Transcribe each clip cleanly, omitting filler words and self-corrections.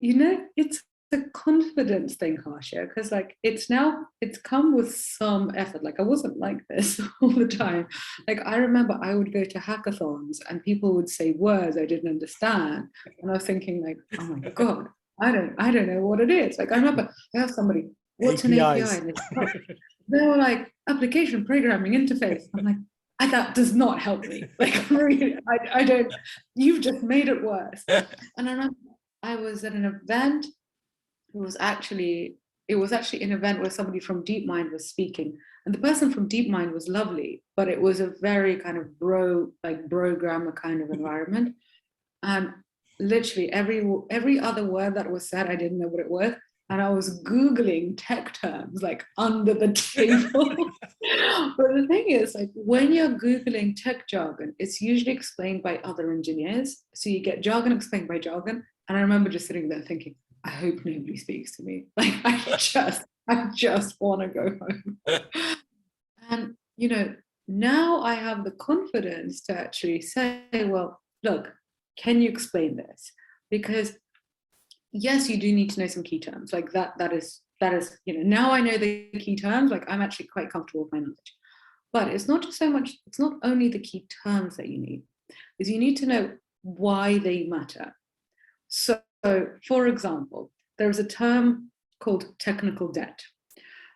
it's a confidence thing, Harsha, because like it's come with some effort. Like I wasn't like this all the time. Like I remember I would go to hackathons and people would say words I didn't understand. And I was thinking like, oh my God, I don't know what it is. Like I remember I asked somebody, what's an API? APIs. And they were like, application programming interface. I'm like, that does not help me. Like really, I don't, you've just made it worse. And I remember I was at an event. It was actually an event where somebody from DeepMind was speaking, and the person from DeepMind was lovely, but it was a very kind of bro grammar kind of environment. And literally every other word that was said, I didn't know what it was. And I was Googling tech terms like under the table. But the thing is, like when you're Googling tech jargon, it's usually explained by other engineers. So you get jargon explained by jargon. And I remember just sitting there thinking, I hope nobody speaks to me. Like I just want to go home. And now I have the confidence to actually say, well, look, can you explain this? Because yes, you do need to know some key terms. Like that is, now I know the key terms, like I'm actually quite comfortable with my knowledge. But it's not just so much, it's not only the key terms that you need, is you need to know why they matter. So, for example, there is a term called technical debt.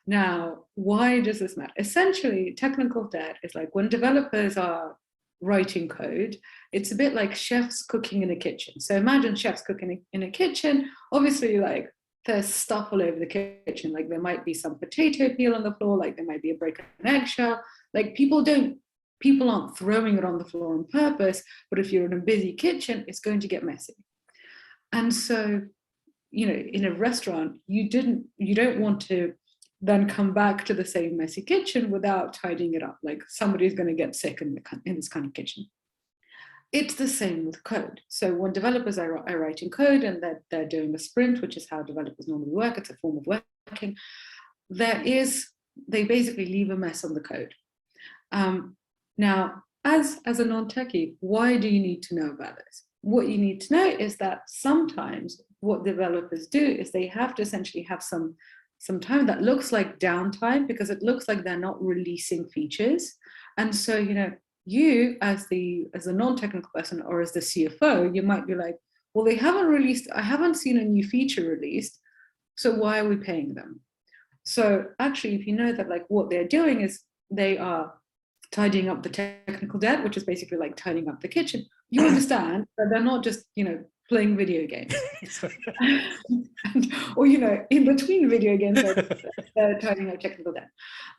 Now, why does this matter? Essentially, technical debt is like when developers are writing code, it's a bit like chefs cooking in a kitchen. So imagine chefs cooking in a kitchen. Obviously, like there's stuff all over the kitchen. Like there might be some potato peel on the floor, like there might be a broken eggshell. Like people aren't throwing it on the floor on purpose, but if you're in a busy kitchen, it's going to get messy. And so, in a restaurant, you don't want to then come back to the same messy kitchen without tidying it up. Like somebody's going to get sick in this kind of kitchen. It's the same with code. So when developers are writing code and they're doing a sprint, which is how developers normally work, it's a form of working, they basically leave a mess on the code. Now, as a non-techie, why do you need to know about this? What you need to know is that sometimes what developers do is they have to essentially have some time that looks like downtime because it looks like they're not releasing features. And so, you as a non-technical person or as the CFO, you might be like, well, I haven't seen a new feature released, so why are we paying them? So actually, if you know that like what they're doing is they are tidying up the technical debt, which is basically like tidying up the kitchen, you understand that they're not just, playing video games. Or, in between video games, they're tidying up technical debt.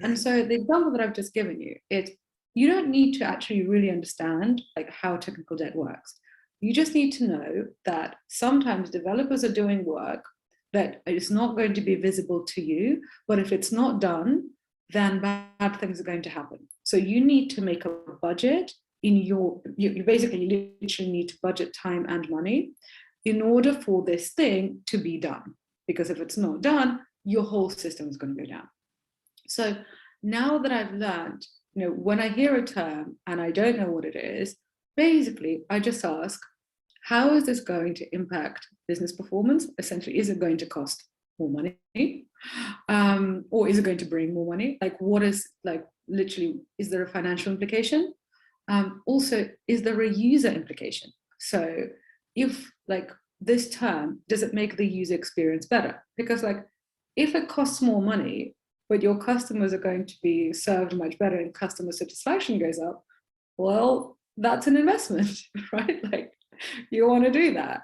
And so the example that I've just given you, you don't need to actually really understand like how technical debt works. You just need to know that sometimes developers are doing work that is not going to be visible to you, but if it's not done, then bad things are going to happen. So you need to make a budget you basically literally need to budget time and money in order for this thing to be done. Because if it's not done, your whole system is going to go down. So now that I've learned, when I hear a term and I don't know what it is, basically I just ask, how is this going to impact business performance? Essentially, is it going to cost more money? Or is it going to bring more money? Like what is literally, is there a financial implication? Also, is there a user implication? So if this term, does it make the user experience better? Because if it costs more money, but your customers are going to be served much better and customer satisfaction goes up, well, that's an investment, right? You want to do that.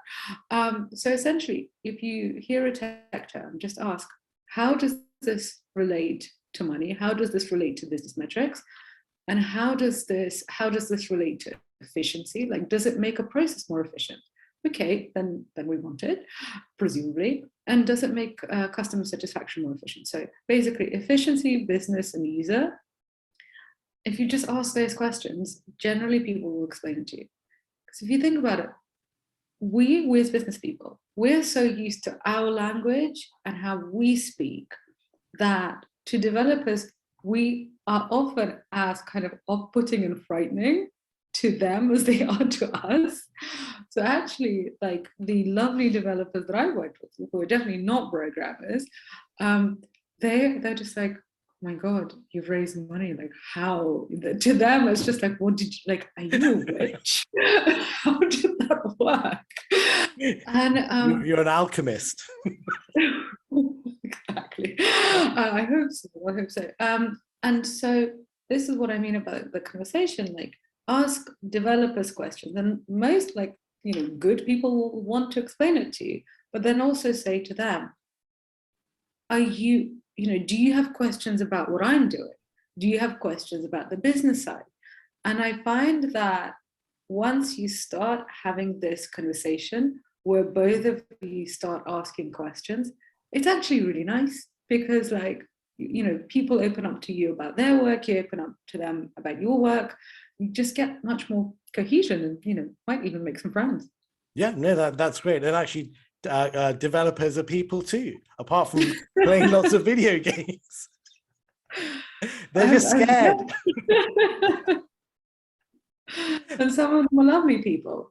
So essentially, if you hear a tech term, just ask, how does this relate to money? How does this relate to business metrics? And how does this relate to efficiency? Does it make a process more efficient? Okay, then we want it, presumably. And does it make customer satisfaction more efficient? So basically, efficiency, business, and user. If you just ask those questions, generally people will explain it to you. Because if you think about it, we as business people, we're so used to our language and how we speak that to developers, we are often as kind of off-putting and frightening to them as they are to us. So actually, like the lovely developers that I worked with, who are definitely not programmers, they're just like, oh my God, you've raised money. Like how? To them, it's just like, what did you, like, are you a witch? How did that work? And you're an alchemist. exactly. I hope so. I hope so. And so this is what I mean about the conversation. Like, ask developers questions, and most, like, good people will want to explain it to you. But then also say to them, are you, do you have questions about what I'm doing? Do you have questions about the business side? And I find that once you start having this conversation where both of you start asking questions, it's actually really nice, because like, people open up to you about their work, you open up to them about your work, you just get much more cohesion, and might even make some friends. Yeah, no, that's great. And actually, developers are people too, apart from playing lots of video games. They're just scared. And some of them are lovely people.